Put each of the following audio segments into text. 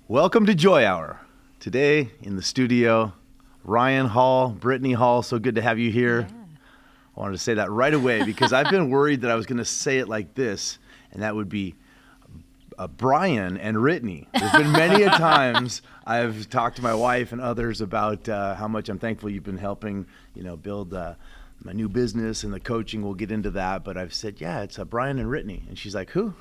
Welcome to Joy Hour. Today in the studio, Ryan Hall, Brittany Hall. So good to have you here. Yeah. I wanted to say that right away because I've been worried that I was going to say it like this, and that would be Brian and Brittney. There's been many a times I've talked to my wife and others about how much I'm thankful you've been helping, build my new business and the coaching. We'll get into that, but I've said, yeah, it's Brian and Brittney, and she's like, who?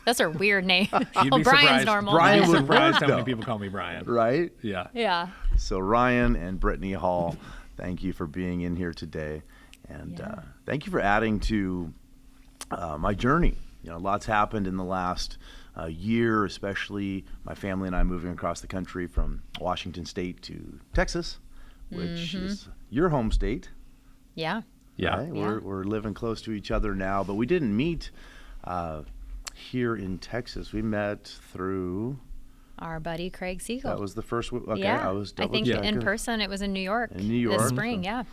That's a weird name. You'd Well, be Brian's surprised. normal. Brian You'd be would surprised work, how many though. people call me Brian. Right? Yeah. Yeah. So Ryan and Brittany Hall, thank you for being in here today, and thank you for adding to my journey. Lots happened in the last year, especially my family and I moving across the country from Washington State to Texas, which is your home state. Yeah. Yeah. Right? Yeah. We're living close to each other now, but we didn't meet here in Texas. We met through. Our buddy Craig Siegel. That was the first. Okay, yeah. I was I think double-checking. in person it was in New York. In New York. This spring, yeah.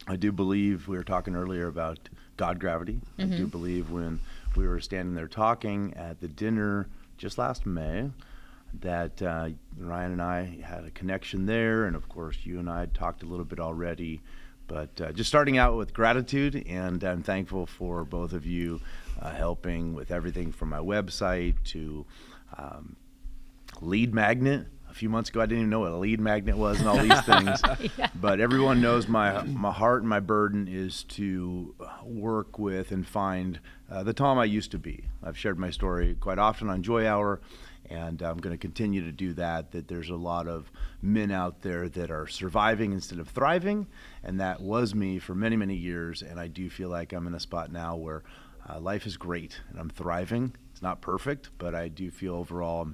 I do believe we were talking earlier about God gravity. I do believe when we were standing there talking at the dinner just last May that Ryan and I had a connection there, and of course you and I had talked a little bit already, but just starting out with gratitude, and I'm thankful for both of you helping with everything from my website to lead magnet. A few months ago, I didn't even know what a lead magnet was and all these things. Yeah. But everyone knows my heart and my burden is to work with and find the Tom I used to be. I've shared my story quite often on Joy Hour, and I'm going to continue to do that. That there's a lot of men out there that are surviving instead of thriving, and that was me for many, many years. And I do feel like I'm in a spot now where life is great and I'm thriving. It's not perfect, but I do feel overall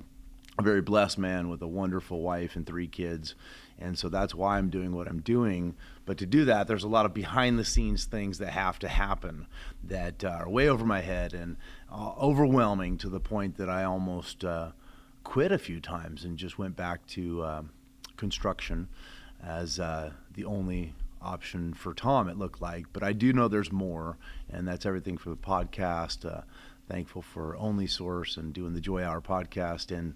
a very blessed man with a wonderful wife and 3 kids. And so that's why I'm doing what I'm doing. But to do that, there's a lot of behind the scenes things that have to happen that are way over my head and overwhelming to the point that I almost quit a few times and just went back to construction as the only option for Tom, it looked like. But I do know there's more, and that's everything for the podcast. Thankful for Only Source and doing the Joy Hour podcast and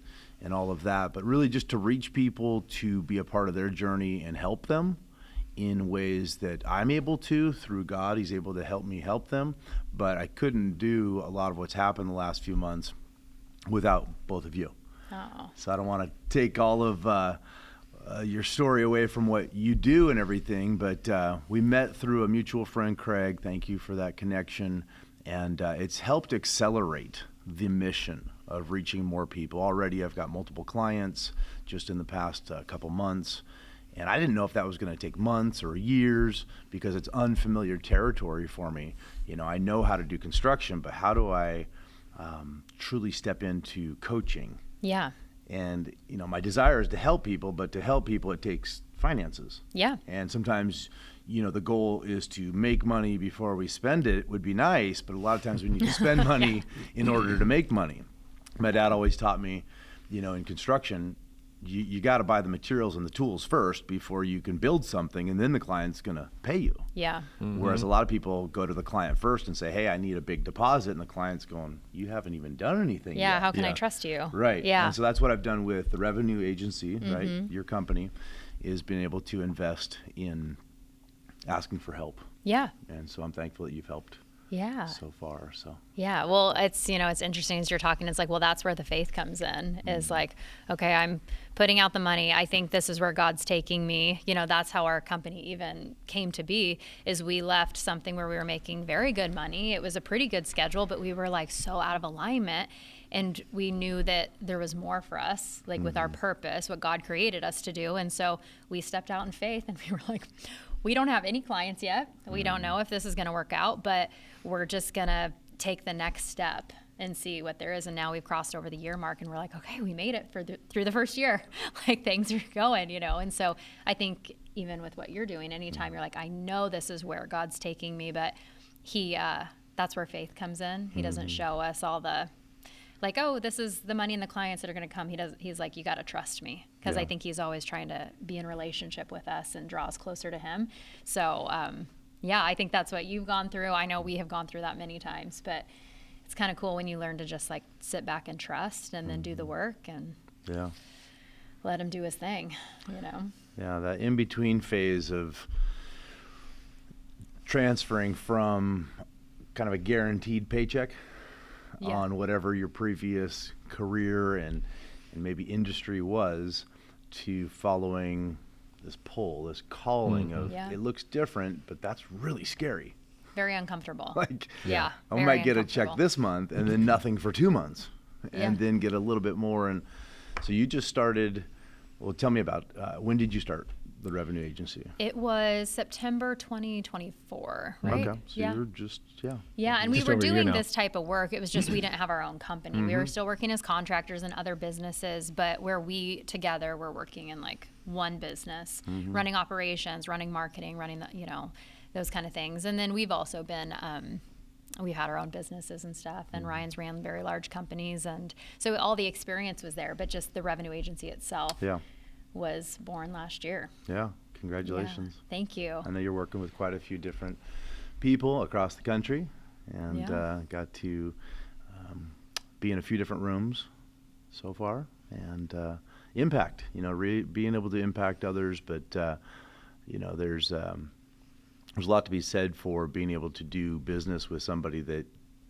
all of that, but really just to reach people, to be a part of their journey and help them in ways that I'm able to through God. He's able to help me help them, but I couldn't do a lot of what's happened the last few months without both of you. Oh. So I don't want to take all of your story away from what you do and everything, but we met through a mutual friend, Craig. Thank you for that connection. And it's helped accelerate the mission of reaching more people. Already I've got multiple clients just in the past couple months. And I didn't know if that was going to take months or years because it's unfamiliar territory for me. I know how to do construction, but how do I truly step into coaching? Yeah. And, my desire is to help people, but to help people, it takes finances. Yeah. And sometimes the goal is to make money before we spend it would be nice, but a lot of times we need to spend money in order to make money. My dad always taught me, in construction, you got to buy the materials and the tools first before you can build something, and then the client's going to pay you. Yeah. Whereas a lot of people go to the client first and say, hey, I need a big deposit, and the client's going, you haven't even done anything Yeah. yet. How can I trust you? Right. Yeah. And so that's what I've done with the revenue agency, right? Your company is being able to invest in asking for help. Yeah. And so I'm thankful that you've helped Yeah. so far. So Yeah. Well, it's interesting as you're talking, it's like, well, that's where the faith comes in is like, okay, I'm putting out the money. I think this is where God's taking me. That's how our company even came to be, is we left something where we were making very good money. It was a pretty good schedule, but we were like so out of alignment. And we knew that there was more for us, like with our purpose, what God created us to do. And so we stepped out in faith and we were like, we don't have any clients yet. We don't know if this is going to work out, but we're just going to take the next step and see what there is. And now we've crossed over the year mark and we're like, okay, we made it through the first year. Like things are going, And so I think even with what you're doing, anytime you're like, I know this is where God's taking me, but that's where faith comes in. He doesn't show us all the, like, oh, this is the money and the clients that are going to come. He's like, you got to trust me. Because I think he's always trying to be in relationship with us and draw us closer to him. So, Yeah, I think that's what you've gone through. I know we have gone through that many times, but it's kind of cool when you learn to just like sit back and trust and then do the work and Yeah. let him do his thing, you know? Yeah, that in-between phase of transferring from kind of a guaranteed paycheck on whatever your previous career and maybe industry was, to following this pull, this calling of, it looks different, but that's really scary. Very uncomfortable. Like, yeah, I might get a check this month and then nothing for 2 months, and then get a little bit more. And so you just started, well, tell me about, when did you start the revenue agency? It was September 2024, right? Okay, so you're just, Yeah, and we Just were over a year doing now. this type of work. It was just we didn't have our own company. We were still working as contractors in other businesses, but where we together were working in like one business, running operations, running marketing, running the, you know, those kind of things. And then we've also been, we've had our own businesses and stuff, and Ryan's ran very large companies, and so all the experience was there, but just the revenue agency itself was born last year. Yeah, congratulations. Yeah, thank you. I know you're working with quite a few different people across the country, and got to be in a few different rooms so far, and impact, you know, being able to impact others. But you know, there's a lot to be said for being able to do business with somebody that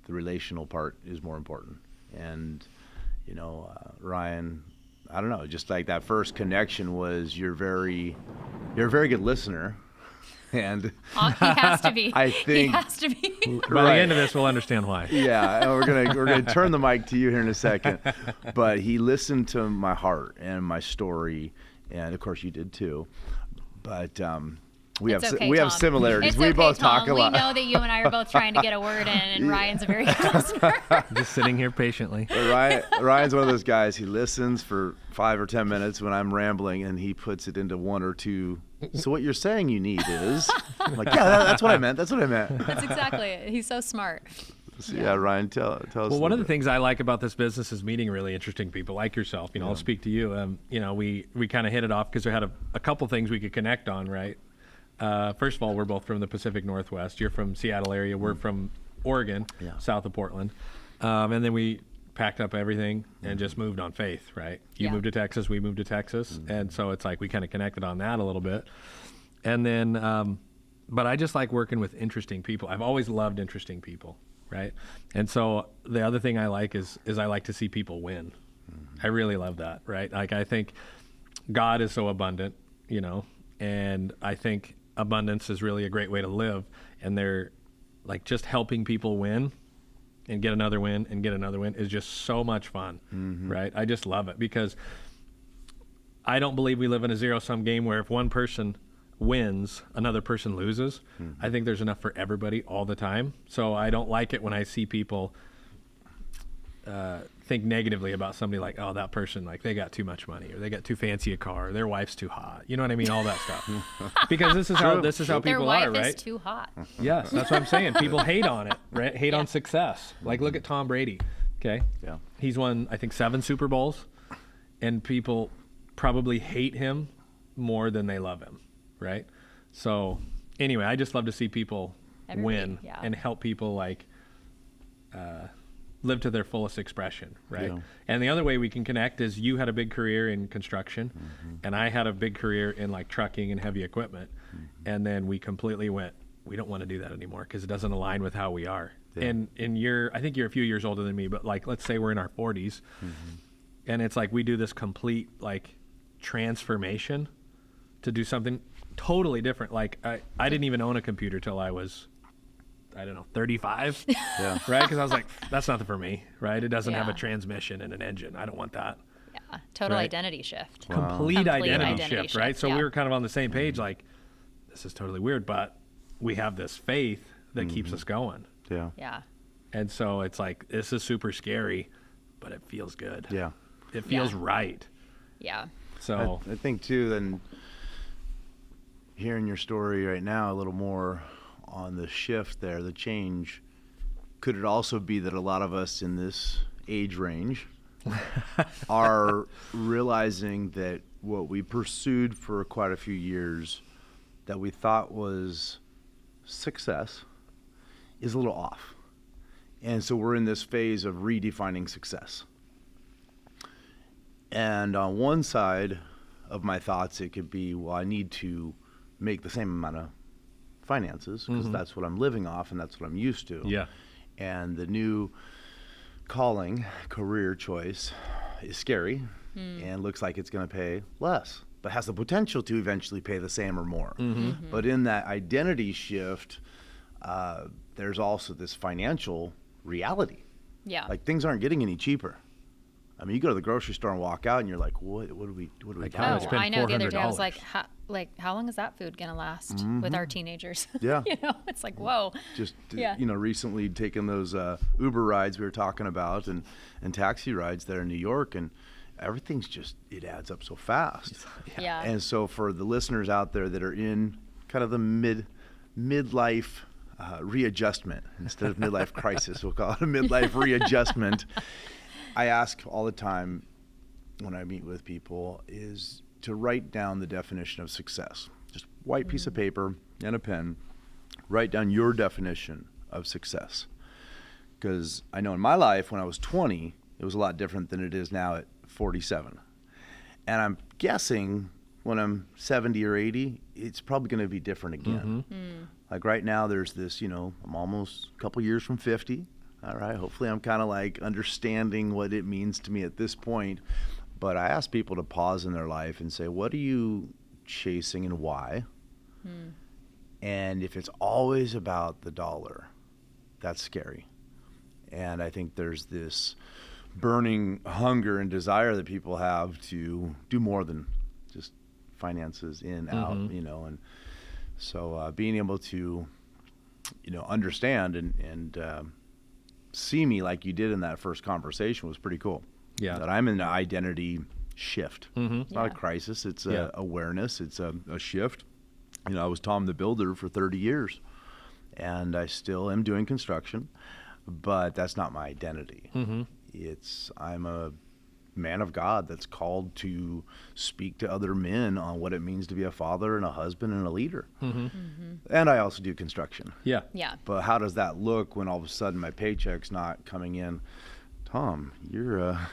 the relational part is more important. And you know, Ryan, I don't know, just like that first connection was, you're a very good listener. And He has to be. I think he has to be. By the end of this, we'll understand why. Yeah, and we're gonna turn the mic to you here in a second. But he listened to my heart and my story, and of course you did too. But we It's have okay, we have Tom. similarities. It's We okay, both Tom. talk a lot. We know that you and I are both trying to get a word in, and Ryan's a very good listener. Just sitting here patiently. Ryan's one of those guys. He listens for 5 or 10 minutes when I'm rambling, and he puts it into 1 or 2. So what you're saying you need is, I'm like, yeah, that's what I meant. That's what I meant. That's exactly it. He's so smart. So, yeah, Ryan, tell us. Well, one of the things I like about this business is meeting really interesting people like yourself. You know, I'll speak to you. You know, we kind of hit it off because we had a couple things we could connect on, right? First of all, we're both from the Pacific Northwest. You're from Seattle area. We're from Oregon, south of Portland. And then we packed up everything and just moved on faith, right? You moved to Texas, we moved to Texas. And so it's like we kind of connected on that a little bit. And then, but I just like working with interesting people. I've always loved interesting people, right? And so the other thing I like is I like to see people win. I really love that, right? Like, I think God is so abundant, you know, and I think abundance is really a great way to live. And they're like, just helping people win and get another win and get another win is just so much fun, right? I just love it, because I don't believe we live in a zero-sum game where if one person wins, another person loses. I think there's enough for everybody all the time. So I don't like it when I see people think negatively about somebody, like, oh, that person, like, they got too much money, or they got too fancy a car, or their wife's too hot. You know what I mean? All that stuff. Because this is how Their people wife are, right? is too hot. Yes, that's what I'm saying. People hate on it, right? Hate on success. Like, look at Tom Brady. Okay. Yeah. He's won, I think, 7 Super Bowls, and people probably hate him more than they love him, right? So anyway, I just love to see people win and help people, like, live to their fullest expression, right? Yeah. And the other way we can connect is, you had a big career in construction, and I had a big career in, like, trucking and heavy equipment. And then we completely went, we don't want to do that anymore because it doesn't align with how we are. Yeah. And I think you're a few years older than me, but, like, let's say we're in our 40s, and it's like we do this complete, like, transformation to do something totally different. Like, I didn't even own a computer till I was, I don't know, 35, Yeah. right? Because I was like, that's nothing for me, right? It doesn't have a Yeah. transmission and an engine. I don't want that. Yeah, total Right. identity shift. Complete identity shift, shift, right? So yeah. we were kind of on the same page, like, this is totally weird, but we have this faith that keeps us going. Yeah. Yeah. And so it's like, this is super scary, but it feels good. Yeah. It feels Yeah. right. Yeah. So I think too, then hearing your story right now a little more on the shift there, the change, could it also be that a lot of us in this age range are realizing that what we pursued for quite a few years that we thought was success is a little off. And so we're in this phase of redefining success. And on one side of my thoughts, it could be, well, I need to make the same amount of finances because that's what I'm living off and that's what I'm used to. Yeah. And the new calling, career choice is scary and looks like it's going to pay less, but has the potential to eventually pay the same or more. But in that identity shift, there's also this financial reality. Yeah. Like things aren't getting any cheaper. I mean, you go to the grocery store and walk out, and you're like, "What do we Like, buy?" how Oh, to spend I know. The other day I was $400. like, how long is that food gonna last with our teenagers? Yeah. It's like, whoa. Just Yeah. recently taking those Uber rides we were talking about and taxi rides there in New York, and everything's just, it adds up so fast. Yeah. And so for the listeners out there that are in kind of the midlife readjustment instead of midlife crisis, we'll call it a midlife readjustment. I ask all the time when I meet with people is to write down the definition of success. Just white piece of paper and a pen, write down your definition of success. Because I know in my life when I was 20, it was a lot different than it is now at 47. And I'm guessing when I'm 70 or 80, it's probably going to be different again. Like right now there's this, I'm almost a couple years from 50. All right, hopefully I'm kind of like understanding what it means to me at this point. But I ask people to pause in their life and say, what are you chasing and why? And if it's always about the dollar, that's scary. And I think there's this burning hunger and desire that people have to do more than just finances in, out, and so being able to, understand and see me like you did in that first conversation was pretty cool. Yeah. That I'm in an identity shift. It's not a Yeah. crisis. It's Yeah. a awareness. It's a shift. I was Tom the Builder for 30 years, and I still am doing construction, but that's not my identity. I'm a man of God that's called to speak to other men on what it means to be a father and a husband and a leader. And I also do construction. Yeah. Yeah. But how does that look when all of a sudden my paycheck's not coming in? Tom, you're a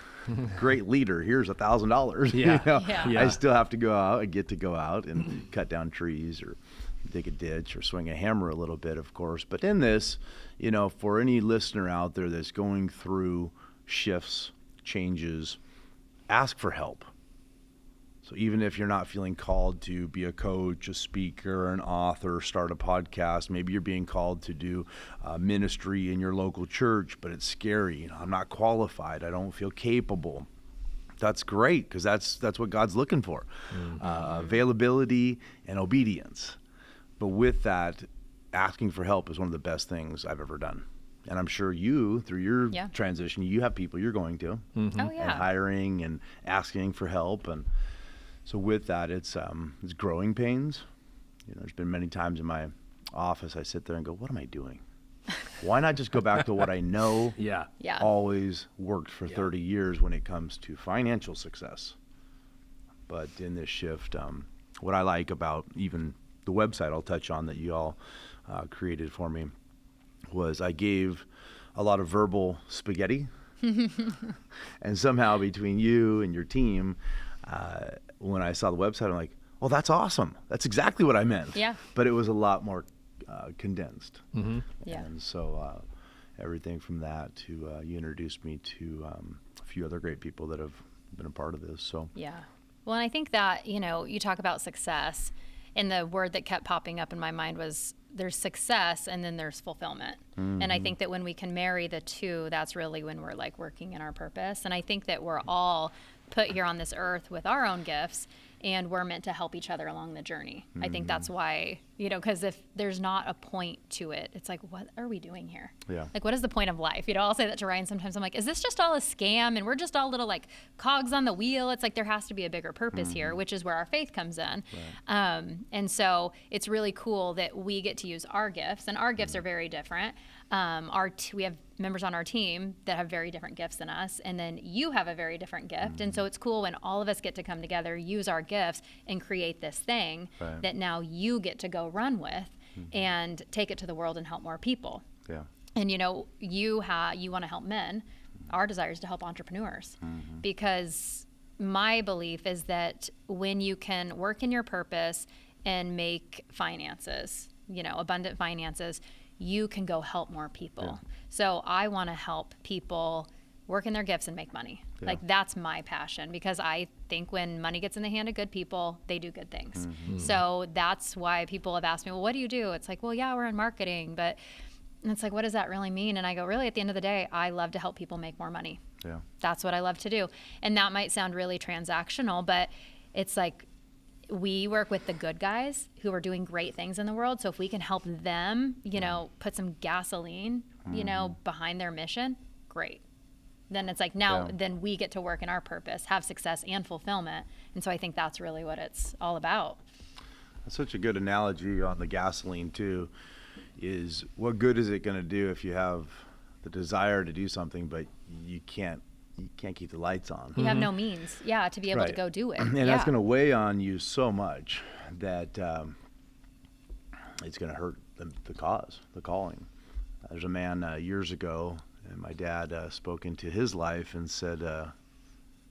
great leader. Here's $1,000. Yeah. Yeah. I still have to go out. I get to go out and cut down trees or dig a ditch or swing a hammer a little bit, of course. But in this, for any listener out there that's going through shifts, changes, ask for help. So even if you're not feeling called to be a coach, a speaker, an author, start a podcast, maybe you're being called to do ministry in your local church, but it's scary. I'm not qualified. I don't feel capable. That's great, because that's what God's looking for. Availability and obedience. But with that, asking for help is one of the best things I've ever done. And I'm sure you, through your transition, you have people you're going to Oh and yeah. hiring and asking for help. And so with that, it's growing pains. There's been many times in my office I sit there and go, what am I doing? Why not just go back to what I know Yeah. Yeah. always worked for 30 years when it comes to financial success? But in this shift, what I like about even the website I'll touch on that you all created for me was I gave a lot of verbal spaghetti. And somehow between you and your team, when I saw the website, I'm like, oh, that's awesome. That's exactly what I meant. Yeah. But it was a lot more condensed. Yeah. And so everything from that to you introduced me to a few other great people that have been a part of this. So Yeah. Well, and I think that, you talk about success, and the word that kept popping up in my mind was there's success and then there's fulfillment. And I think that when we can marry the two, that's really when we're like working in our purpose. And I think that we're all put here on this earth with our own gifts, and we're meant to help each other along the journey. I think that's why, because if there's not a point to it, it's like, what are we doing here? Yeah. Like, what is the point of life? I'll say that to Ryan sometimes. I'm like, is this just all a scam and we're just all little like cogs on the wheel? It's like there has to be a bigger purpose here, which is where our faith comes in. And so it's really cool that we get to use our gifts, and our gifts are very different. We have members on our team that have very different gifts than us, and then you have a very different gift. And so it's cool when all of us get to come together, use our gifts, and create this thing that now you get to go run with. and take it to the world and help more people. Yeah. And you want to help men. Our desire is to help entrepreneurs, because my belief is that when you can work in your purpose and make finances, abundant finances, you can go help more people. Yeah. So I want to help people work in their gifts and make money. Yeah. Like, that's my passion, because I think when money gets in the hand of good people, they do good things. So that's why people have asked me, well, what do you do? It's like, well, yeah, we're in marketing, but it's like, what does that really mean? And I go, really, at the end of the day, I love to help people make more money. Yeah. That's what I love to do. And that might sound really transactional, but it's like, we work with the good guys who are doing great things in the world. So if we can help them, put some gasoline, behind their mission, great. Then it's like, now, then we get to work in our purpose, have success and fulfillment. And so I think that's really what it's all about. That's such a good analogy on the gasoline too, is what good is it going to do if you have the desire to do something, but you can't keep the lights on. You have no means, to be able to go do it. And that's going to weigh on you so much that it's going to hurt the cause, the calling. There's a man years ago, and my dad spoke into his life and said,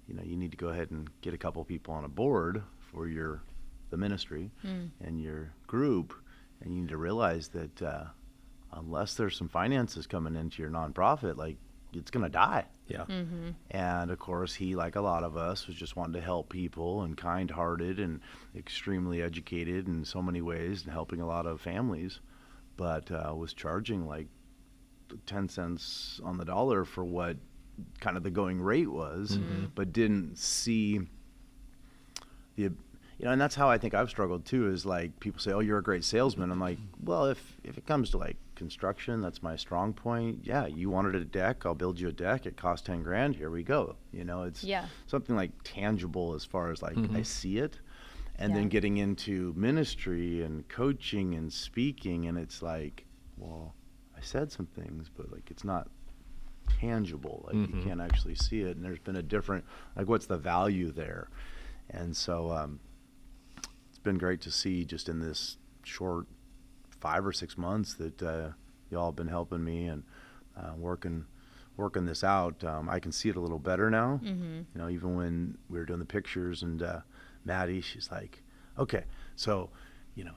you need to go ahead and get a couple people on a board for the ministry and your group, and you need to realize that unless there's some finances coming into your nonprofit, like, it's going to die. Yeah. And of course, he, like a lot of us, was just wanting to help people and kind-hearted and extremely educated in so many ways and helping a lot of families, but was charging like 10 cents on the dollar for what kind of the going rate was, but didn't see and that's how I think I've struggled too, is like, people say, oh, you're a great salesman. I'm like, well, if it comes to like construction, that's my strong point. Yeah, you wanted a deck, I'll build you a deck. It cost 10 grand. Here we go. It's something like tangible as far as like I see it. And then getting into ministry and coaching and speaking, and it's like, well, I said some things, but like, it's not tangible. Like, you can't actually see it. And there's been a different, like, what's the value there? And so it's been great to see just in this short 5 or 6 months that y'all have been helping me and working this out. I can see it a little better now. Even when we were doing the pictures, and Maddie, she's like, okay, so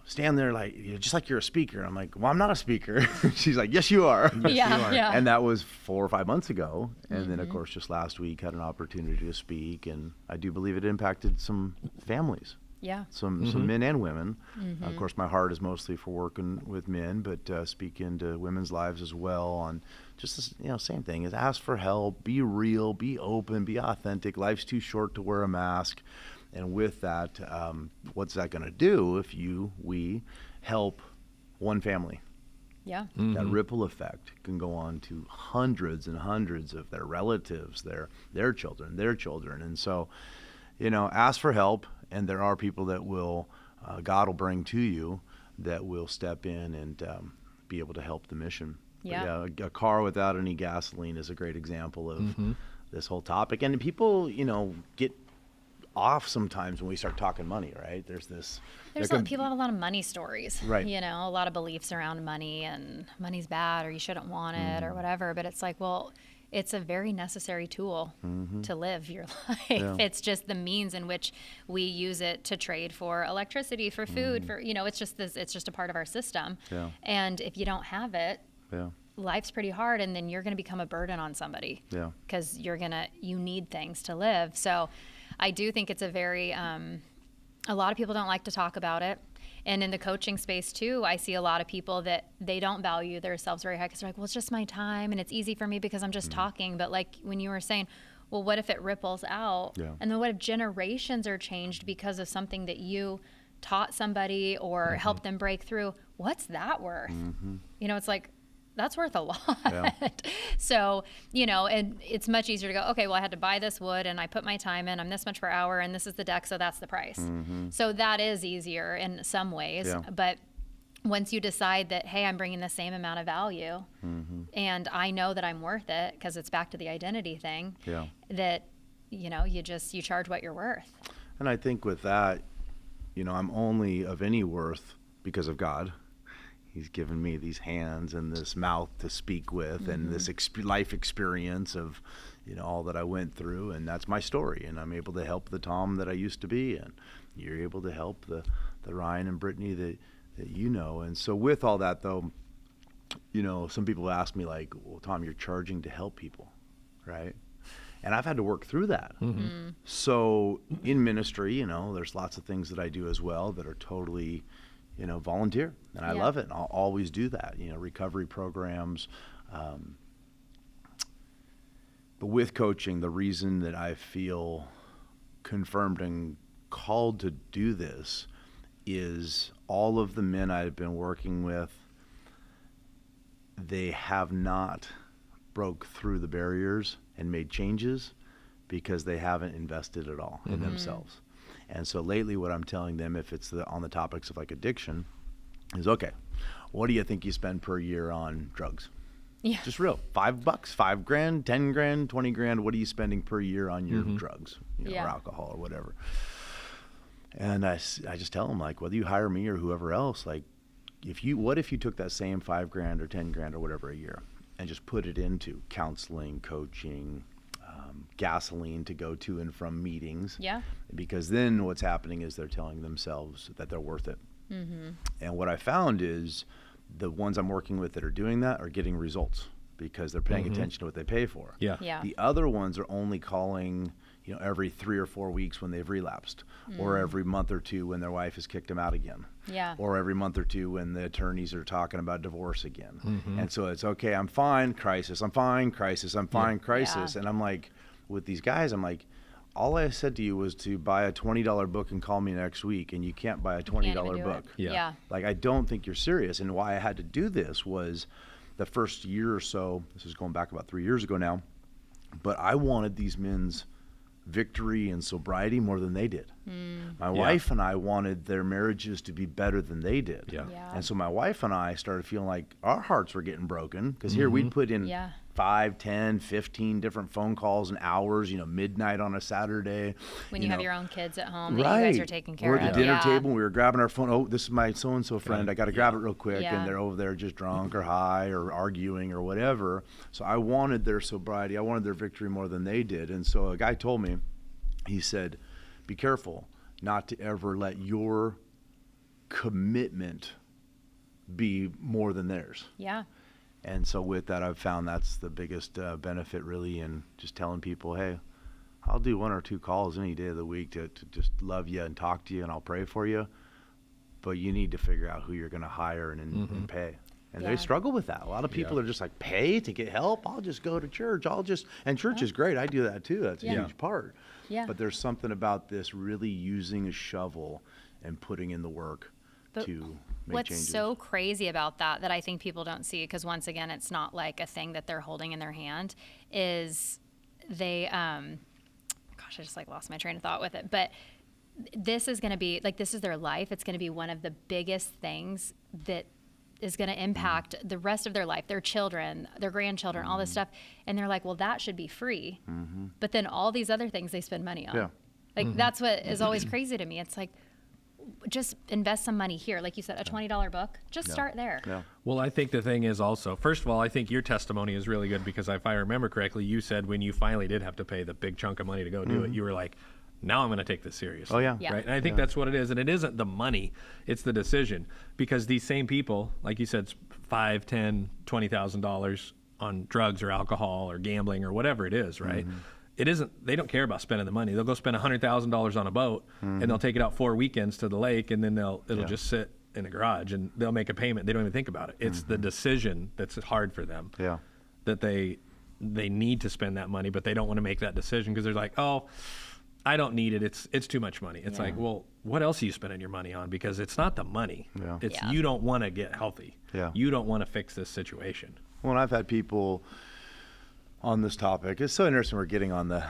stand there like, just like you're a speaker. I'm like, well, I'm not a speaker. She's like, yes, you are. Yeah. And that was 4 or 5 months ago. And then, of course, just last week had an opportunity to speak, and I do believe it impacted some families. Yeah. Some men and women. Of course, my heart is mostly for working with men, but speak into women's lives as well on just this, same thing, is ask for help, be real, be open, be authentic. Life's too short to wear a mask. And with that, what's that going to do if we help one family? Yeah. That ripple effect can go on to hundreds and hundreds of their relatives, their children. And so, ask for help, and there are people that God will bring to you that will step in and be able to help the mission. Yeah. But a car without any gasoline is a great example of this whole topic. And people, get off sometimes when we start talking money, right? People have a lot of money stories, right? A lot of beliefs around money, and money's bad, or you shouldn't want it, or whatever. But it's like, well, it's a very necessary tool to live your life. Yeah. It's just the means in which we use it to trade for electricity, for food, for it's just a part of our system. Yeah. And if you don't have it, life's pretty hard, and then you're going to become a burden on somebody. Yeah. Because you need things to live. So I do think it's a lot of people don't like to talk about it. And in the coaching space too, I see a lot of people that they don't value themselves very high, because they're like, well, it's just my time and it's easy for me because I'm just talking. But like when you were saying, well, what if it ripples out? Yeah. And then what if generations are changed because of something that you taught somebody or helped them break through? What's that worth? It's like, that's worth a lot. Yeah. So, and it's much easier to go, okay, well, I had to buy this wood and I put my time in, I'm this much per hour, and this is the deck, so that's the price. So that is easier in some ways. Yeah. But once you decide that, hey, I'm bringing the same amount of value, and I know that I'm worth it, because it's back to the identity thing, that, you charge what you're worth. And I think with that, I'm only of any worth because of God. He's given me these hands and this mouth to speak with, and this life experience of, all that I went through, and that's my story. And I'm able to help the Tom that I used to be, and you're able to help the Ryan and Brittney that you know. And so with all that, though, some people ask me like, well, Tom, you're charging to help people, right? And I've had to work through that. So in ministry, there's lots of things that I do as well that are totally, volunteer. And I love it. And I'll always do that, recovery programs. But with coaching, the reason that I feel confirmed and called to do this is all of the men I've been working with, they have not broke through the barriers and made changes because they haven't invested at all in themselves. And so lately what I'm telling them, if it's on the topics of like addiction, is okay, what do you think you spend per year on drugs? Yeah. Just real, $5, $5,000, $10,000, $20,000. What are you spending per year on your drugs, or alcohol or whatever? And I just tell them, like, whether you hire me or whoever else, like, what if you took that same $5,000 or $10,000 or whatever a year and just put it into counseling, coaching, gasoline to go to and from meetings? Yeah. Because then what's happening is they're telling themselves that they're worth it. And what I found is the ones I'm working with that are doing that are getting results because they're paying attention to what they pay for. Yeah. The other ones are only calling, every 3 or 4 weeks when they've relapsed, or every month or two when their wife has kicked them out again. Yeah. Or every month or two when the attorneys are talking about divorce again. And so it's okay, I'm fine, crisis, I'm fine, crisis, I'm fine, crisis. Yeah. And I'm like, with these guys, I'm like, all I said to you was to buy a $20 book and call me next week, and you can't buy a $20 book. Yeah. Like, I don't think you're serious. And why I had to do this was the first year or so, this is going back about 3 years ago now, but I wanted these men's victory and sobriety more than they did. My wife and I wanted their marriages to be better than they did. Yeah. And so my wife and I started feeling like our hearts were getting broken because here we'd put in 5, 10, 15 different phone calls and hours, midnight on a Saturday. When you have your own kids at home that Right. you guys are taking care We're of. at the dinner table, we were grabbing our phone. Oh, this is my so-and-so friend. I got to grab it real quick. Yeah. And they're over there just drunk or high or arguing or whatever. So I wanted their sobriety. I wanted their victory more than they did. And so a guy told me, he said, be careful not to ever let your commitment be more than theirs. Yeah. And so with that, I've found that's the biggest benefit really in just telling people, hey, I'll do 1 or 2 calls any day of the week to just love you and talk to you, and I'll pray for you. But you need to figure out who you're going to hire and pay. And they struggle with that. A lot of people are just like, pay to get help? I'll just go to church. And church is great. I do that too. That's a huge part. Yeah. But there's something about this really using a shovel and putting in the work to make What's changes. so crazy about that I think people don't see, because once again, it's not like a thing that they're holding in their hand, is they, gosh, I just lost my train of thought with it. But this is going to be, this is their life. It's going to be one of the biggest things that is going to impact the rest of their life, their children, their grandchildren, all this stuff. And they're like, well, that should be free. But then all these other things they spend money on. Yeah. That's what is always crazy to me. It's like, just invest some money here. Like you said, a $20 book, just start there. Yeah. Well, I think the thing is also, first of all, I think your testimony is really good because if I remember correctly, you said when you finally did have to pay the big chunk of money to go do it, you were like, now I'm going to take this seriously. Oh, yeah. Yeah. Right. And I think that's what it is. And it isn't the money, it's the decision. Because these same people, like you said, $5,000, $10,000, $20,000 on drugs or alcohol or gambling or whatever it is, right? It isn't, they don't care about spending the money. They'll go spend $100,000 on a boat and they'll take it out 4 weekends to the lake, and then it'll just sit in a garage and they'll make a payment. They don't even think about it. It's the decision that's hard for them. Yeah. That they need to spend that money, but they don't want to make that decision because they're like, oh, I don't need it. It's too much money. It's like, well, what else are you spending your money on? Because it's not the money. Yeah. It's you don't want to get healthy. Yeah. You don't want to fix this situation. Well, and I've had people on this topic. It's so interesting we're getting on the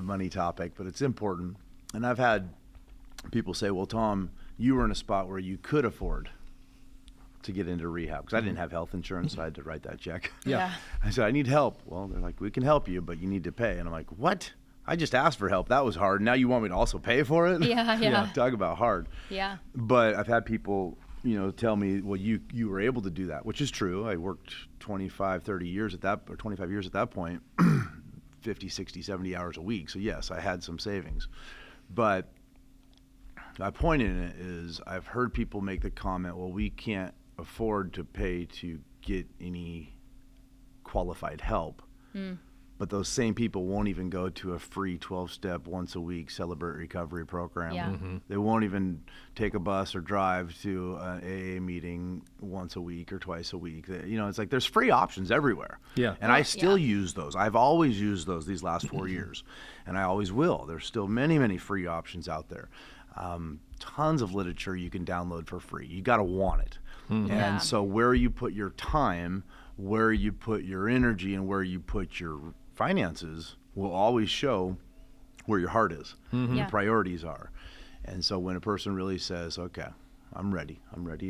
money topic, but it's important. And I've had people say, well, Tom, you were in a spot where you could afford to get into rehab, because I didn't have health insurance, so I had to write that check. Yeah. I said, I need help. Well, they're like, we can help you, but you need to pay. And I'm like, what? I just asked for help. That was hard. Now you want me to also pay for it? Yeah. Talk about hard. Yeah. But I've had people tell me, well, you were able to do that, which is true. I worked 25 years at that point, 50, 60, 70 hours a week. So yes, I had some savings. But my point in it is I've heard people make the comment, well, we can't afford to pay to get any qualified help. But those same people won't even go to a free 12-step once a week Celebrate Recovery program. Yeah. They won't even take a bus or drive to an AA meeting once a week or twice a week. It's like there's free options everywhere. Yeah. And I still use those. I've always used those these last 4 years, and I always will. There's still many, many free options out there. Tons of literature you can download for free. You got to want it. Yeah. And so where you put your time, where you put your energy, and where you put your finances will always show where your heart is, Yeah. your priorities are. And so when a person really says, okay, I'm ready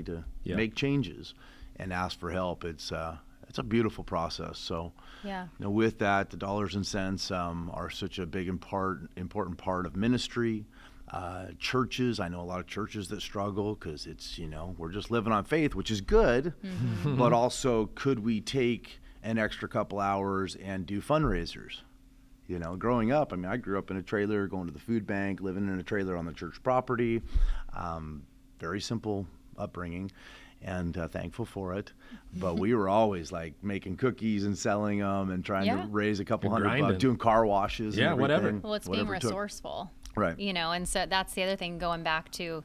to make changes and ask for help, it's a beautiful process. So Yeah. with that, the dollars and cents are such a big important part of ministry. Churches, I know a lot of churches that struggle because it's, we're just living on faith, which is good, but also could we take an extra couple hours and do fundraisers? Growing up, I grew up in a trailer, going to the food bank, living in a trailer on the church property, very simple upbringing, and thankful for it. But we were always like making cookies and selling them and trying to raise a couple And $100, grinding. doing car washes. Yeah, and whatever. everything, Well, it's being whatever it took. resourceful. Right. And so that's the other thing, going back to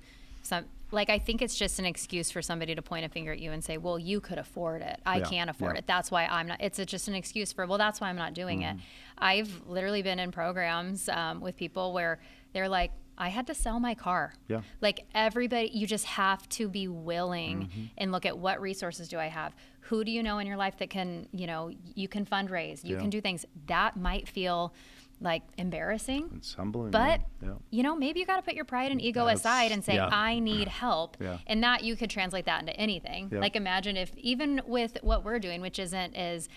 I think it's just an excuse for somebody to point a finger at you and say, well, you could afford it. I can't afford it. That's why I'm not. It's just an excuse for, well, that's why I'm not doing it. I've literally been in programs with people where they're like, I had to sell my car. Yeah. Like everybody, you just have to be willing and look at what resources do I have? Who do you know in your life that can, you can fundraise, you can do things. That might feel like embarrassing. It's humbling. But, yeah. maybe you got to put your pride and ego That's- aside and say, Yeah. I need help. Yeah. And that you could translate that into anything. Yeah. Like imagine if, even with what we're doing, which isn't as,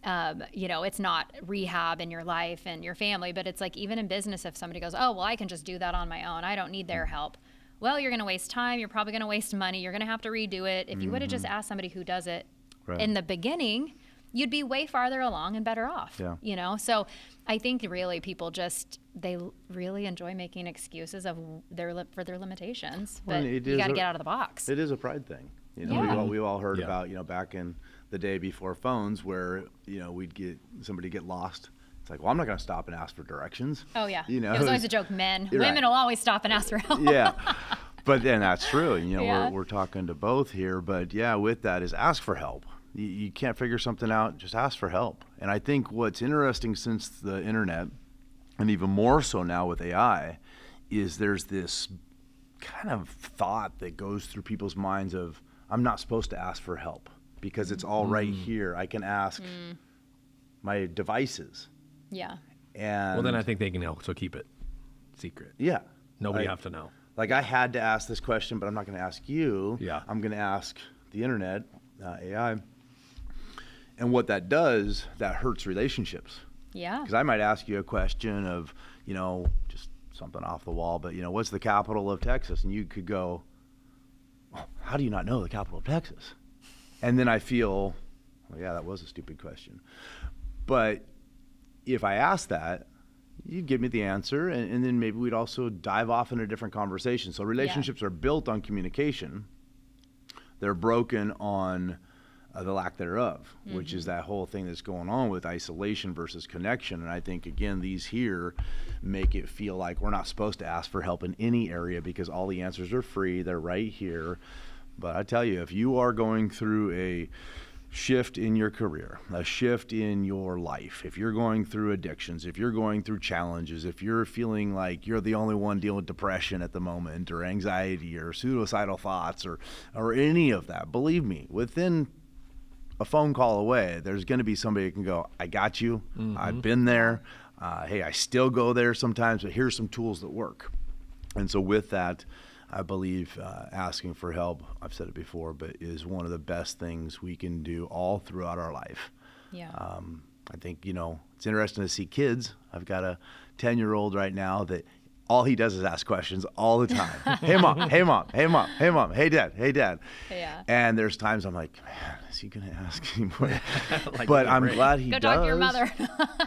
it's not rehab in your life and your family, but it's like even in business, if somebody goes, oh, well, I can just do that on my own, I don't need their help. Well, you're going to waste time. You're probably going to waste money. You're going to have to redo it. If you would have just asked somebody who does it Right. in the beginning, you'd be way farther along and better off. Yeah. So I think really people they really enjoy making excuses for their limitations, Well, but and it you is got to a- get out of the box. It is a pride thing. Yeah. We've all heard Yeah. about, back in the day before phones where, we'd get somebody get lost. It's like, well, I'm not going to stop and ask for directions. Oh yeah. It It was always a joke. Men, You're women right. will always stop and ask for help. Yeah. But then that's true. Yeah. We're talking to both here, but yeah, with that is ask for help. You can't figure something out, just ask for help. And I think what's interesting since the internet, and even more so now with AI, is there's this kind of thought that goes through people's minds of, I'm not supposed to ask for help because it's all right here. I can ask my devices. Yeah. And Well, then I think they can help. So keep it secret. yeah. Nobody Like- have to know. Like I had to ask this question, but I'm not going to ask you. Yeah. I'm going to ask the internet, AI. And what that does, that hurts relationships. Yeah. Because I might ask you a question of, just something off the wall, but, what's the capital of Texas? And you could go, well, how do you not know the capital of Texas? And then I feel, well, yeah, that was a stupid question. But if I asked that, you'd give me the answer, and then maybe we'd also dive off in a different conversation. So relationships are built on communication. They're broken on the lack thereof, which is that whole thing that's going on with isolation versus connection. And I think, again, these here make it feel like we're not supposed to ask for help in any area because all the answers are free. They're right here. But I tell you, if you are going through a shift in your career, a shift in your life, if you're going through addictions, if you're going through challenges, if you're feeling like you're the only one dealing with depression at the moment or anxiety or suicidal thoughts or any of that, believe me, within a phone call away, there's going to be somebody that can go, I got you. I've been there. Hey, I still go there sometimes, but here's some tools that work. And so with that, I believe asking for help, I've said it before, but is one of the best things we can do all throughout our life. Yeah. I think, it's interesting to see kids. I've got a 10-year-old right now that all he does is ask questions all the time. Hey mom, hey mom, hey mom, hey mom, hey dad, hey dad. Yeah. And there's times I'm like, man, is he gonna ask anymore? Like, But yeah, I'm right. glad he Go does. talk to your mother.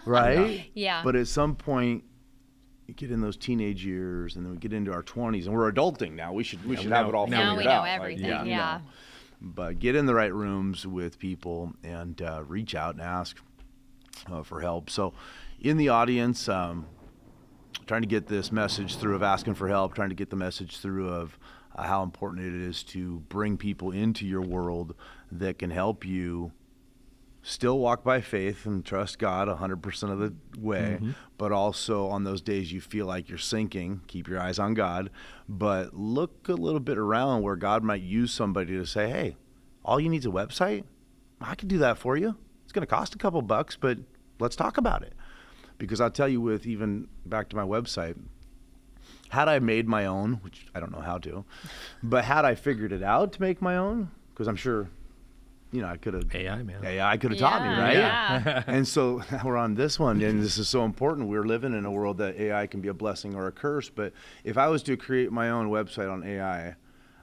Right? Yeah. But at some point, you get in those teenage years, and then we get into our 20s, and we're adulting now. We should we have know- it all now figured we know out. everything, you yeah. know. But get in the right rooms with people and reach out and ask for help. So, in the audience, trying to get this message through of asking for help, trying to get the message through of how important it is to bring people into your world that can help you still walk by faith and trust God 100% of the way, but also on those days you feel like you're sinking, keep your eyes on God, but look a little bit around where God might use somebody to say, hey, all you need is a website. I can do that for you. It's going to cost a couple bucks, but let's talk about it. Because I'll tell you, with even back to my website, had I made my own, which I don't know how to, but had I figured it out to make my own, because I'm sure, I could have. AI, man. AI could have taught me, right? Yeah. And so we're on this one, and this is so important. We're living in a world that AI can be a blessing or a curse. But if I was to create my own website on AI,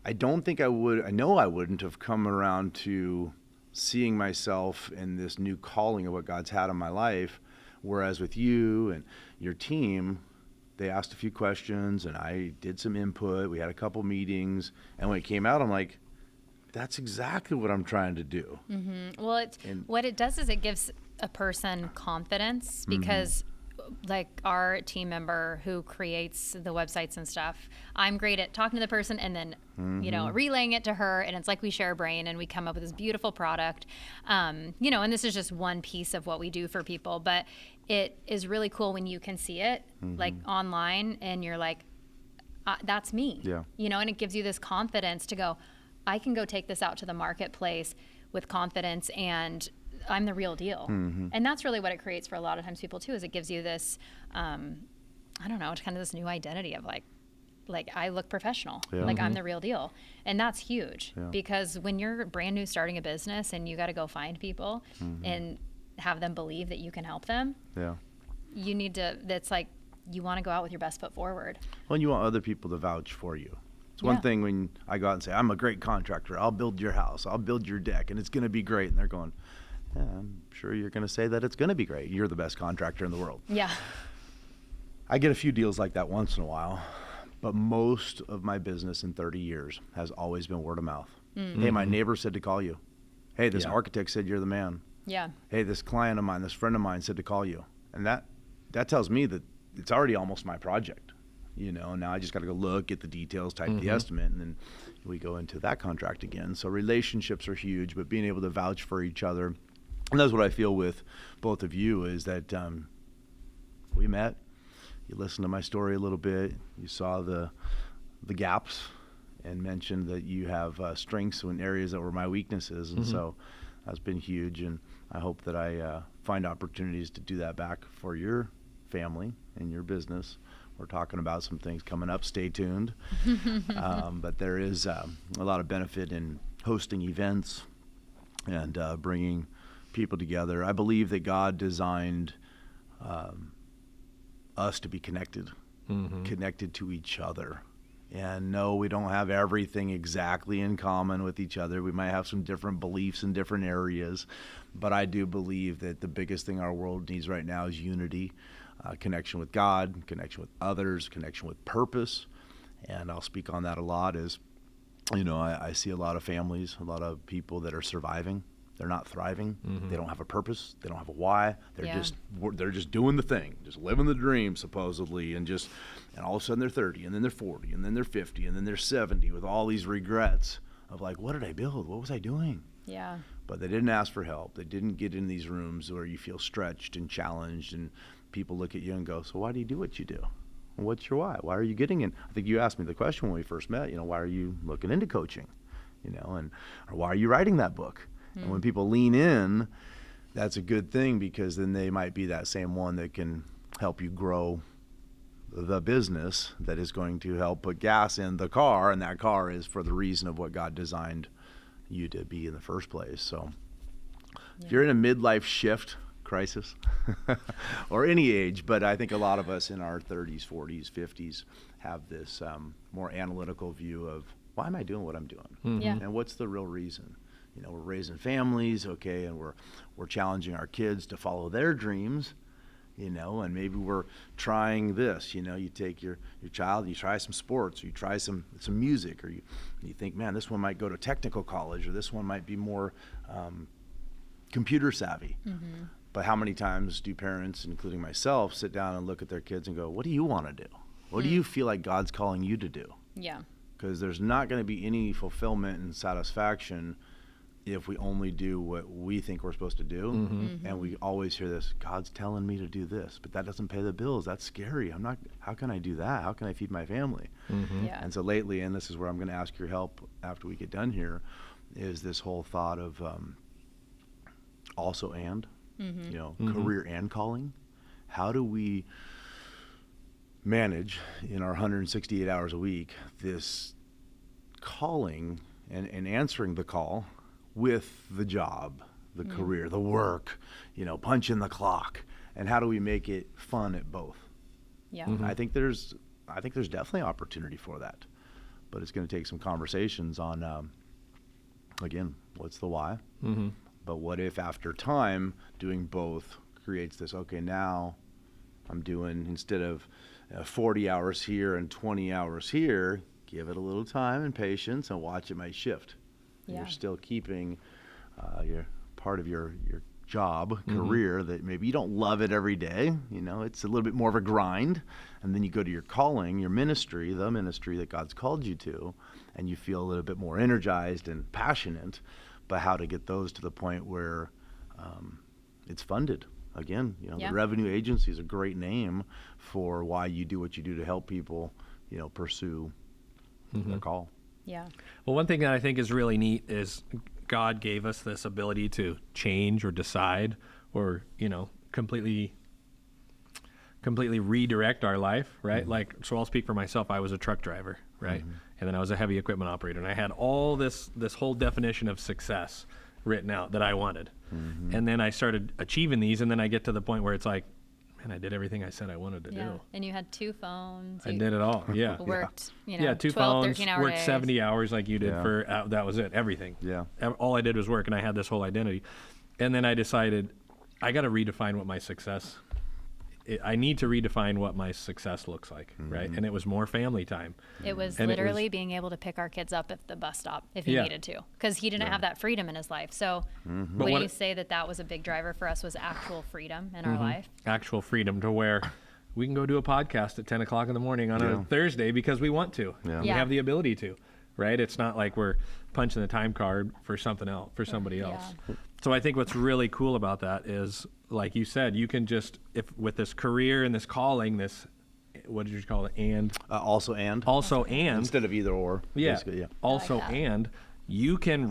I don't think I would. I know I wouldn't have come around to seeing myself in this new calling of what God's had in my life. Whereas with you and your team, they asked a few questions, and I did some input. We had a couple meetings, and when it came out, I'm like, that's exactly what I'm trying to do. Well, what it does is it gives a person confidence, because like our team member who creates the websites and stuff, I'm great at talking to the person and then, relaying it to her. And it's like we share a brain and we come up with this beautiful product. And this is just one piece of what we do for people, but it is really cool when you can see it like online and you're like, that's me, Yeah. And it gives you this confidence to go, I can go take this out to the marketplace with confidence, and I'm the real deal. And that's really what it creates for a lot of times people too, is it gives you this, I don't know, it's kind of this new identity of like I look professional, Yeah. like I'm the real deal. And that's huge, Yeah. because when you're brand new starting a business and you got to go find people and have them believe that you can help them, Yeah. you need to, that's like, you want to go out with your best foot forward. Well, and you want other people to vouch for you. It's Yeah. one thing when I go out and say, I'm a great contractor. I'll build your house. I'll build your deck, and it's going to be great. And they're going, yeah, I'm sure you're going to say that it's going to be great. You're the best contractor in the world. Yeah. I get a few deals like that once in a while, but most of my business in 30 years has always been word of mouth. Hey, my neighbor said to call you. Hey, this Yeah. architect said you're the man. Yeah. Hey, this client of mine, this friend of mine said to call you. And that tells me that it's already almost my project. Now I just got to go look, get the details, type the estimate, and then we go into that contract again. So relationships are huge, but being able to vouch for each other. And that's what I feel with both of you, is that we met, you listened to my story a little bit, you saw the gaps, and mentioned that you have strengths in areas that were my weaknesses. And so that's been huge. And I hope that I find opportunities to do that back for your family and your business. We're talking about some things coming up. Stay tuned. But there is a lot of benefit in hosting events and bringing people together. I believe that God designed us to be connected, connected to each other. And no, we don't have everything exactly in common with each other. We might have some different beliefs in different areas. But I do believe that the biggest thing our world needs right now is unity. Connection with God, connection with others, connection with purpose. And I'll speak on that a lot is, I see a lot of families, a lot of people that are surviving. They're not thriving. They don't have a purpose. They don't have a why. They're just doing the thing, just living the dream supposedly, and all of a sudden they're 30, and then they're 40, and then they're 50, and then they're 70 with all these regrets of like, what did I build? What was I doing? Yeah. But they didn't ask for help. They didn't get in these rooms where you feel stretched and challenged, and people look at you and go, so why do you do what you do? What's your why? Why are you getting in? I think you asked me the question when we first met, why are you looking into coaching? Or why are you writing that book? And when people lean in, that's a good thing, because then they might be that same one that can help you grow the business that is going to help put gas in the car, and that car is for the reason of what God designed you to be in the first place. So if you're in a midlife shift crisis or any age, but I think a lot of us in our 30s, 40s, 50s have this more analytical view of why am I doing what I'm doing? Yeah. And what's the real reason? You know, we're raising families, okay, and we're challenging our kids to follow their dreams, you know, and maybe we're trying this, you know, you take your child, you try some sports, or you try some music, or you think, man, this one might go to technical college, or this one might be more computer savvy. But how many times do parents, including myself, sit down and look at their kids and go, what do you want to do? What do you feel like God's calling you to do? Yeah. Because there's not going to be any fulfillment and satisfaction if we only do what we think we're supposed to do. And we always hear this, God's telling me to do this, but that doesn't pay the bills. That's scary. How can I do that? How can I feed my family? Yeah. And so lately, and this is where I'm going to ask your help after we get done here, is this whole thought of also and, you know, career and calling. How do we manage in our 168 hours a week this calling and answering the call with the job, the career, the work, you know, punch in the clock, and how do we make it fun at both? Yeah. I think there's definitely opportunity for that, but it's going to take some conversations on again, what's the why? But what if after time doing both creates this, okay, now I'm doing, instead of 40 hours here and 20 hours here, give it a little time and patience and watch it might shift. Yeah. You're still keeping your part of your job, career, that maybe you don't love it every day. You know, it's a little bit more of a grind. And then you go to your calling, your ministry, the ministry that God's called you to, and you feel a little bit more energized and passionate. But how to get those to the point where it's funded. Again, you know, Yeah. the revenue agency is a great name for why you do what you do to help people, you know, pursue their call. Yeah. Well, one thing that I think is really neat is God gave us this ability to change or decide or, you know, completely redirect our life, right? Like, so I'll speak for myself. I was a truck driver, right? And then I was a heavy equipment operator, and I had all this whole definition of success written out that I wanted. And then I started achieving these, and then I get to the point where it's like, man, I did everything I said I wanted to Yeah. do. And you had 2 phones. I You did it all. Yeah. worked, you know, Yeah, 2 12, phones, 13-hour worked days. 70 hours like you did Yeah. for, that was it, everything. Yeah. All I did was work, and I had this whole identity. And then I decided, I got to redefine what my success, I need to redefine what my success looks like, right? And it was more family time. It was And it literally was- being able to pick our kids up at the bus stop if he Yeah. needed to, because he didn't have that freedom in his life. So But would what- you say that was a big driver for us, was actual freedom in our life? Actual freedom to where we can go do a podcast at 10 o'clock in the morning on Yeah. a Thursday because we want to. Yeah. We Yeah. have the ability to, right? It's not like we're punching the time card for something else, for somebody else. So I think what's really cool about that is, like you said, you can just, if with this career and this calling, this, what did you call it? And Also and instead of either or. yeah, Basically, yeah. also I like that. and you can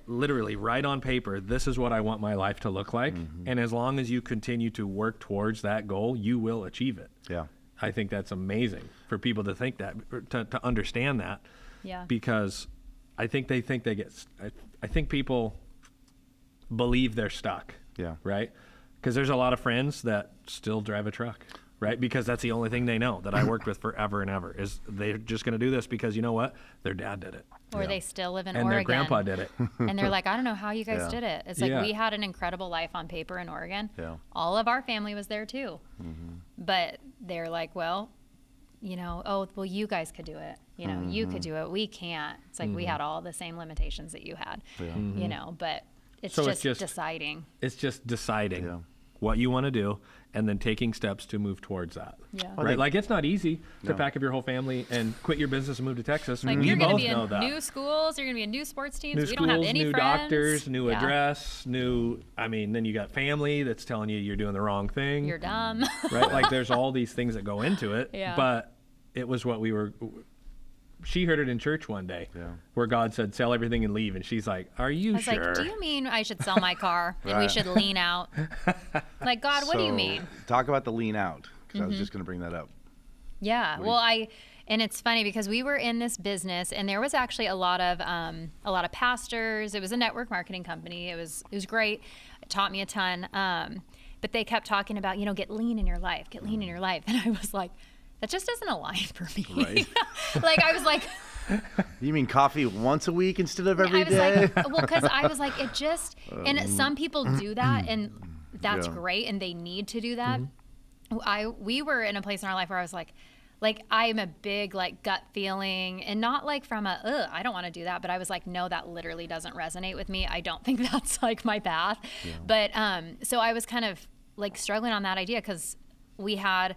literally write on paper, this is what I want my life to look like. And as long as you continue to work towards that goal, you will achieve it. Yeah. I think that's amazing for people to think that, to understand that, Yeah. because I think they get, I think people believe they're stuck. Yeah. Right? Because there's a lot of friends that still drive a truck, right? Because that's the only thing they know that I worked with forever and ever is they're just going to do this because you know what? Their dad did it. Or they still live in And Oregon. their grandpa did it. And they're like, I don't know how you guys Yeah. did it. It's like Yeah. we had an incredible life on paper in Oregon. Yeah. All of our family was there too. But they're like, well, you know, oh, well, you guys could do it. You know, you could do it. We can't. It's like we had all the same limitations that you had, you know, but it's So just deciding. It's just deciding Yeah. what you want to do and then taking steps to move towards that. Yeah. Right? Like, it's not easy to pack up your whole family and quit your business and move to Texas. Like we you're going both to be know in that. new schools, you're going to be in new sports teams. New we schools, don't have any new friends. doctors, new Yeah. address, then you got family that's telling you you're doing the wrong thing. You're dumb. Right? Like, there's all these things that go into it. Yeah. But it was what she heard it in church one day where God said, sell everything and leave. And she's like, are you I was sure? like, do you mean I should sell my car and we should lean out? Like, God, what do you So, mean? Talk about the lean out, because I was just going to bring that up. Yeah. What do Well, you- And it's funny because we were in this business, and there was actually a lot of pastors. It was a network marketing company. It was great. It taught me a ton. But they kept talking about, get lean in your life, get lean in your life. And I was like, that just doesn't align for me. Right. Like, I was like, You mean coffee once a week instead of every I was day? like, well, because I was like, it just, and some people do that, and that's Yeah. great, and they need to do that. We were in a place in our life where I was like I'm a big like gut feeling, and not like from I don't want to do that, but I was like, no, that literally doesn't resonate with me. I don't think that's like my path. Yeah. But so I was kind of like struggling on that idea, because we had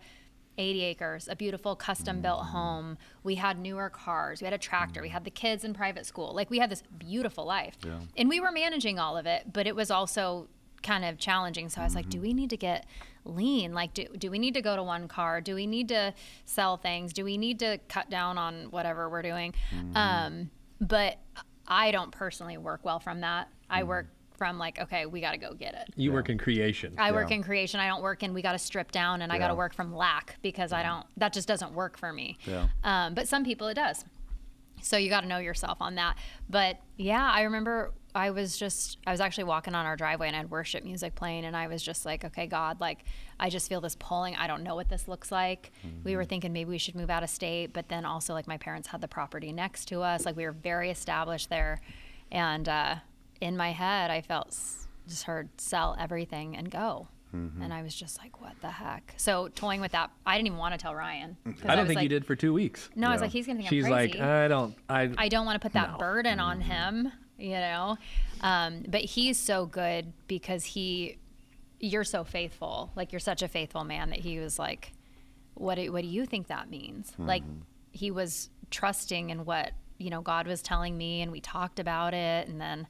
80 acres, a beautiful custom built home. We had newer cars. We had a tractor. We had the kids in private school. Like, we had this beautiful life. Yeah. And we were managing all of it, but it was also kind of challenging. So I was like, do we need to get lean? Like, do we need to go to one car? Do we need to sell things? Do we need to cut down on whatever we're doing? But I don't personally work well from that. I work from like, okay, we got to go get it. You work in creation. I work in creation. I don't work in, we got to strip down, and I got to work from lack, because that just doesn't work for me. Yeah. But some people it does. So you got to know yourself on that. But yeah, I remember I was actually walking on our driveway, and I had worship music playing, and I was just like, okay, God, like, I just feel this pulling. I don't know what this looks like. We were thinking maybe we should move out of state, but then also like my parents had the property next to us. Like, we were very established there. And, in my head, I just heard sell everything and go. And I was just like, what the heck? So toying with that, I didn't even want to tell Ryan. I don't think you did for 2 weeks. No, I was like, he's going to think She's I'm crazy. like, I don't want to put that burden on him, but he's so good, because you're so faithful. Like, you're such a faithful man, that he was like, what do you think that means? Like, he was trusting in what, God was telling me, and we talked about it. And then,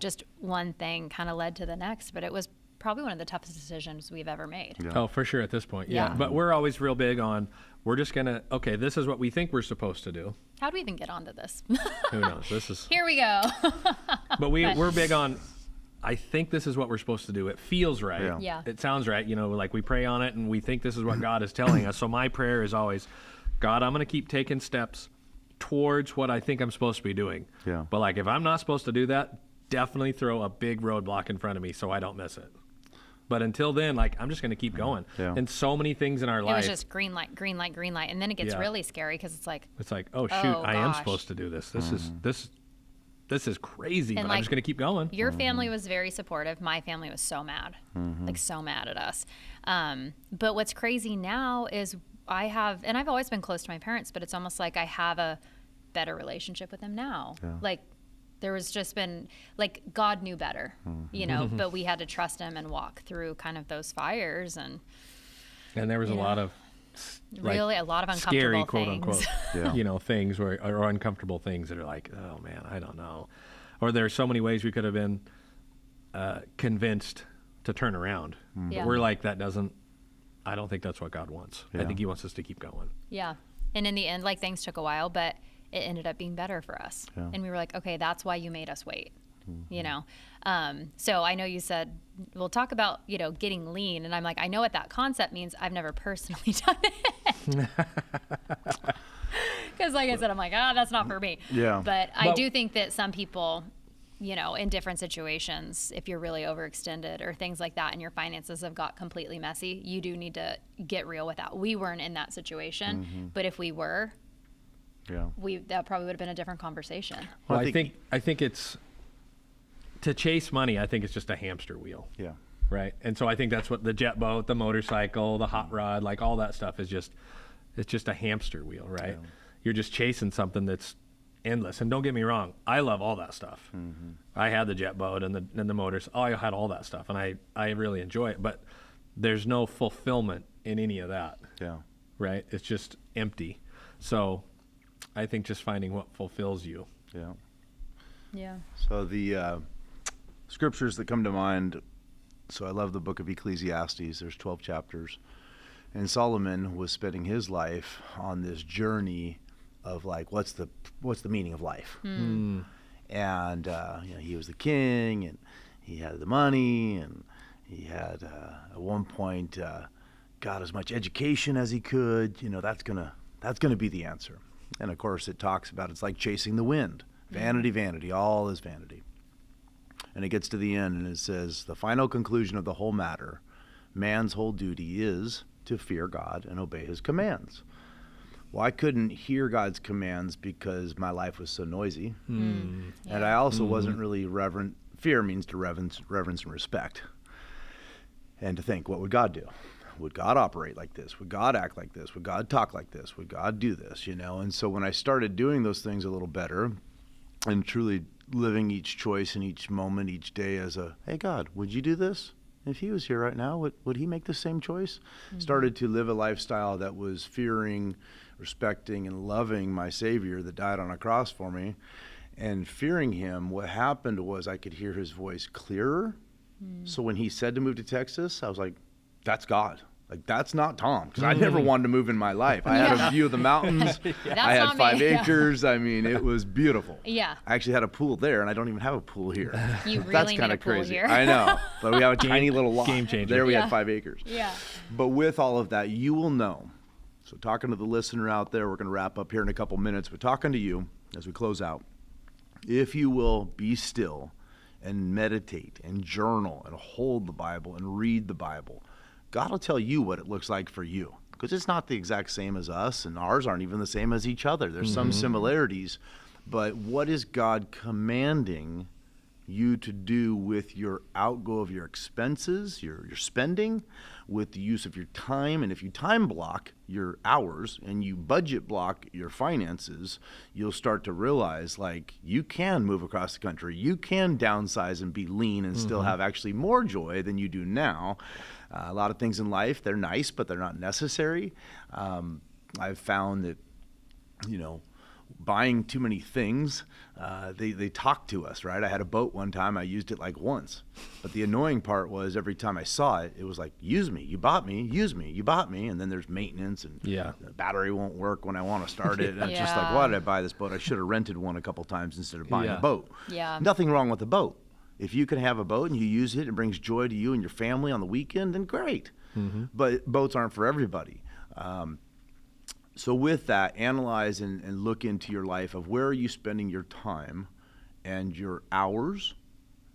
just one thing kind of led to the next, but it was probably one of the toughest decisions we've ever made. Yeah. Oh, for sure at this point. Yeah. Yeah. But we're always real big on, we're just going to, okay, this is what we think we're supposed to do. How do we even get onto this? Who knows? This is, Here we go. but we're big on, I think this is what we're supposed to do. It feels right. Yeah. Yeah. It sounds right. Like, we pray on it, and we think this is what God is telling us. So my prayer is always, God, I'm going to keep taking steps towards what I think I'm supposed to be doing. Yeah. But like, if I'm not supposed to do that, definitely throw a big roadblock in front of me so I don't miss it. But until then, like, I'm just going to keep going. Yeah. And so many things in our It life. was just green light, green light, green light. And then it gets Yeah. really scary, because it's like, Oh shoot, Oh, I am gosh. supposed to do this. This is crazy, And but like, I'm just going to keep going. your family was very supportive. My family was so mad, like so mad at us. But what's crazy now is I've always been close to my parents, but it's almost like I have a better relationship with them now. Yeah. Like, there was just been, like, God knew better, but we had to trust him and walk through kind of those fires, and And there was a lot of really a lot of uncomfortable scary, quote things. unquote, Yeah. Things or uncomfortable things that are like, oh man, I don't know. Or there's so many ways we could have been convinced to turn around. Yeah. But we're like, I don't think that's what God wants. I Yeah. think he wants us to keep going. Yeah. And in the end, like, things took a while, but it ended up being better for us. Yeah. And we were like, okay, that's why you made us wait. So I know you said, we'll talk about, getting lean. And I'm like, I know what that concept means. I've never personally done it. Because like I said, I'm like, that's not for me. Yeah. But I do think that some people, in different situations, if you're really overextended or things like that, and your finances have got completely messy, you do need to get real with that. We weren't in that situation, but if we were, Yeah. that probably would have been a different conversation. Well, I I think- think it's to chase money. I think it's just a hamster wheel. Yeah. Right. And so I think that's what the jet boat, the motorcycle, the hot rod, like all that stuff it's just a hamster wheel, right? Yeah. You're just chasing something that's endless. And don't get me wrong, I love all that stuff. I had the jet boat and the motors. I had all that stuff, and I really enjoy it. But there's no fulfillment in any of that, Yeah. right? It's just empty. So I think just finding what fulfills you. Yeah. Yeah. So the scriptures that come to mind, so I love the book of Ecclesiastes. There's 12 chapters. And Solomon was spending his life on this journey of like, what's the meaning of life? And he was the king, and he had the money, and he had at one point got as much education as he could. That's gonna That's going to be the answer. And of course, it talks about it's like chasing the wind. Vanity, vanity, all is vanity. And it gets to the end and it says, the final conclusion of the whole matter, man's whole duty is to fear God and obey his commands. Well, I couldn't hear God's commands because my life was so noisy. And I also wasn't really reverent. Fear means to reverence and respect. And to think, what would God do? Would God operate like this? Would God act like this? Would God talk like this? Would God do this? You know? And so when I started doing those things a little better and truly living each choice and each moment, each day as a, hey, God, would you do this? If he was here right now, would he make the same choice? Started to live a lifestyle that was fearing, respecting, and loving my Savior that died on a cross for me. And fearing him, what happened was I could hear his voice clearer. So when he said to move to Texas, I was like, that's God. Like, that's not Tom, because I never wanted to move in my life. I had a view of the mountains. I had 5 acres. I mean, it was beautiful. Yeah. I actually had a pool there, and I don't even have a pool here. You really That's need kind a of pool crazy. here. I know, but we have a tiny little lot. Game changer. There we Yeah. had 5 acres. Yeah. But with all of that, you will know. So talking to the listener out there, we're going to wrap up here in a couple minutes, but talking to you as we close out, if you will be still and meditate and journal and hold the Bible and read the Bible, God will tell you what it looks like for you, because it's not the exact same as us, and ours aren't even the same as each other. There's some similarities, but what is God commanding you to do with your outgo of your expenses, your spending, with the use of your time? And if you time block your hours and you budget block your finances, you'll start to realize, like, you can move across the country, you can downsize and be lean and still have actually more joy than you do now. A lot of things in life, they're nice, but they're not necessary. I've found that, you know, buying too many things, they talk to us, right? I had a boat one time, I used it like once. But the annoying part was every time I saw it, it was like, use me, you bought me, use me, you bought me. And then there's maintenance, and the battery won't work when I want to start it. And it's just like, why did I buy this boat? I should have rented one a couple times instead of buying a boat. Yeah. Nothing wrong with the boat. If you can have a boat and you use it and it brings joy to you and your family on the weekend, then great. But boats aren't for everybody. So with that, analyze and look into your life of where are you spending your time and your hours.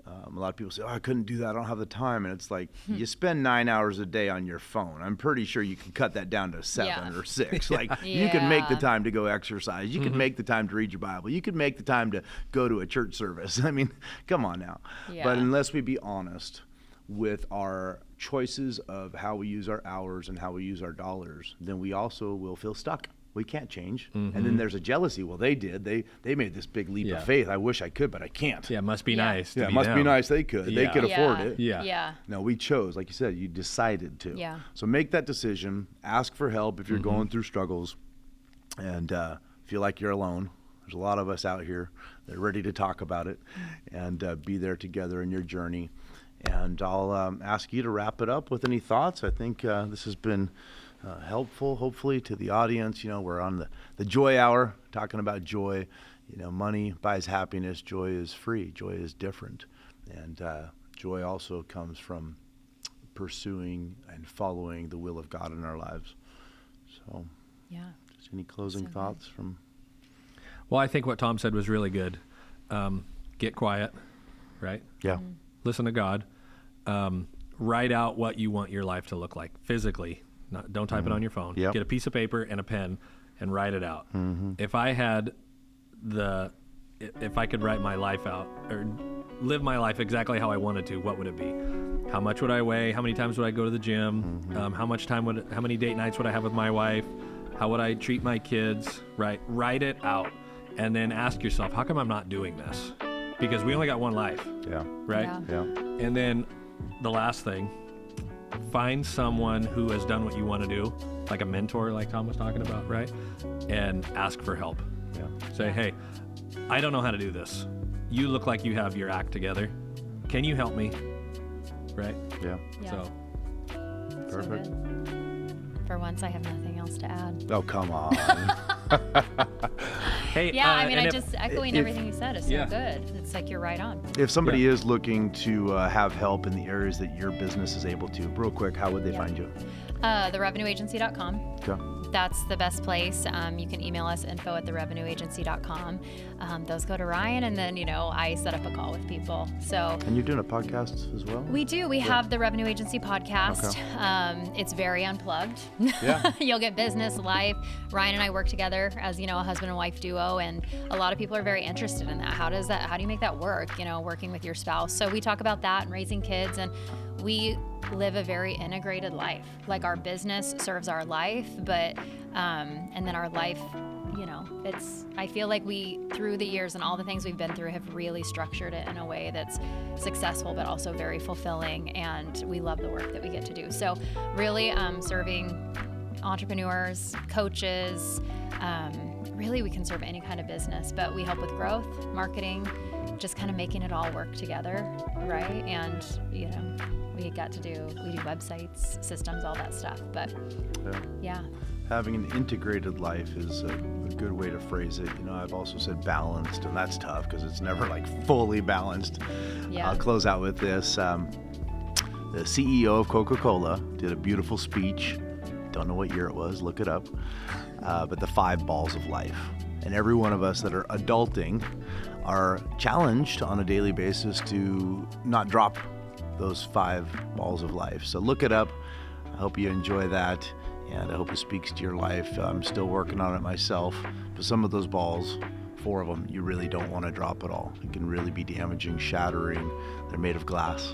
A lot of people say, oh, I couldn't do that, I don't have the time. And it's like, you spend 9 hours a day on your phone. I'm pretty sure you can cut that down to 7 or 6. Like, you can make the time to go exercise. You can make the time to read your Bible. You can make the time to go to a church service. I mean, come on now. But unless we be honest with our choices of how we use our hours and how we use our dollars, then we also will feel stuck. We can't change. And then there's a jealousy. Well, they did. They made this big leap of faith. I wish I could, but I can't. Yeah, it must be nice. Yeah, it must be nice they could. They could afford it. Yeah. No, we chose. Like you said, you decided to. Yeah. So make that decision. Ask for help if you're going through struggles, and feel like you're alone. There's a lot of us out here that are ready to talk about it and be there together in your journey. And I'll ask you to wrap it up with any thoughts. I think this has been helpful, hopefully, to the audience. You know, we're on the joy hour, talking about joy. You know, money buys happiness. Joy is free. Joy is different. And joy also comes from pursuing and following the will of God in our lives. So, just any closing thoughts from? Well, I think what Tom said was really good. Get quiet, right? Yeah. Listen to God. Write out what you want your life to look like physically. Don't type it on your phone. Yep. Get a piece of paper and a pen and write it out. If I could write my life out or live my life exactly how I wanted to, what would it be? How much would I weigh? How many times would I go to the gym? How many date nights would I have with my wife? How would I treat my kids? Right? Write it out. And then ask yourself, how come I'm not doing this? Because we only got one life. Yeah. Right? Yeah. And then the last thing, find someone who has done what you want to do, like a mentor, like Tom was talking about, right? And ask for help. Yeah. Say, hey, I don't know how to do this. You look like you have your act together. Can you help me? Right? Yeah. So, Perfect. For once, I have nothing else to add. Oh, come on. Hey, Yeah, I mean, and I if- just echoing if- everything you said is so Yeah. good. It's like you're right on. If somebody Yeah. is looking to have help in the areas that your business is able to, real quick, how would they Yeah. find you? TheRevenueAgency.com. Okay. That's the best place. You can email us info@therevenueagency.com. Those go to Ryan, and then I set up a call with people. So And you're doing a podcast as well? we do. We have the Revenue Agency podcast. Okay. It's very unplugged. Yeah. You'll get business, life. Ryan and I work together as a husband and wife duo, and a lot of people are very interested in that. How do you make that work? Working with your spouse. So we talk about that and raising kids, and we live a very integrated life. Like our business serves our life, but and then our life. I feel like we, through the years and all the things we've been through, have really structured it in a way that's successful, but also very fulfilling. And we love the work that we get to do. So really serving entrepreneurs, coaches, really we can serve any kind of business, but we help with growth, marketing, just kind of making it all work together, right? And, we do websites, systems, all that stuff. But yeah. Having an integrated life is a good way to phrase it. I've also said balanced, and that's tough because it's never like fully balanced. Yeah. I'll close out with this. The CEO of Coca-Cola did a beautiful speech. Don't know what year it was, look it up. But the 5 balls of life. And every one of us that are adulting are challenged on a daily basis to not drop those 5 balls of life. So look it up. I hope you enjoy that, and I hope it speaks to your life. I'm still working on it myself, but some of those balls, 4 of them, you really don't want to drop at all. It can really be damaging, shattering. They're made of glass.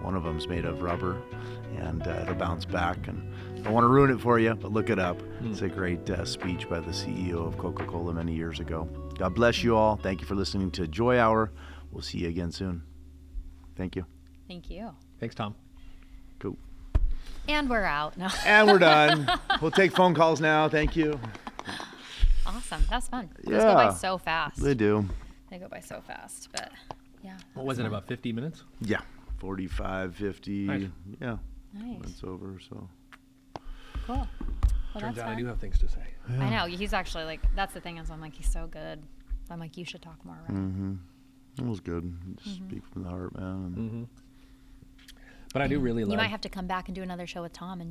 One of them's made of rubber, and it'll bounce back. And I don't want to ruin it for you, but look it up. It's a great speech by the CEO of Coca-Cola many years ago. God bless you all. Thank you for listening to Joy Hour. We'll see you again soon. Thank you. Thank you. Thanks, Tom. Cool. And we're out. No. And we're done. We'll take phone calls now. Thank you. Awesome. That's fun. Those go by Yeah. so fast. They do. They go by so fast, but yeah. What was it, about 50 minutes? Yeah. 45, 50. Nice. Yeah. Nice. It's over, so. Cool. Well, Turns that's out I fun. do have things to say. I know. He's actually that's the thing is I'm like, he's so good. I'm like, you should talk more. Right? Mm-hmm. It was good. Speak from the heart, man. But I do really love. You might have to come back and do another show with Tom and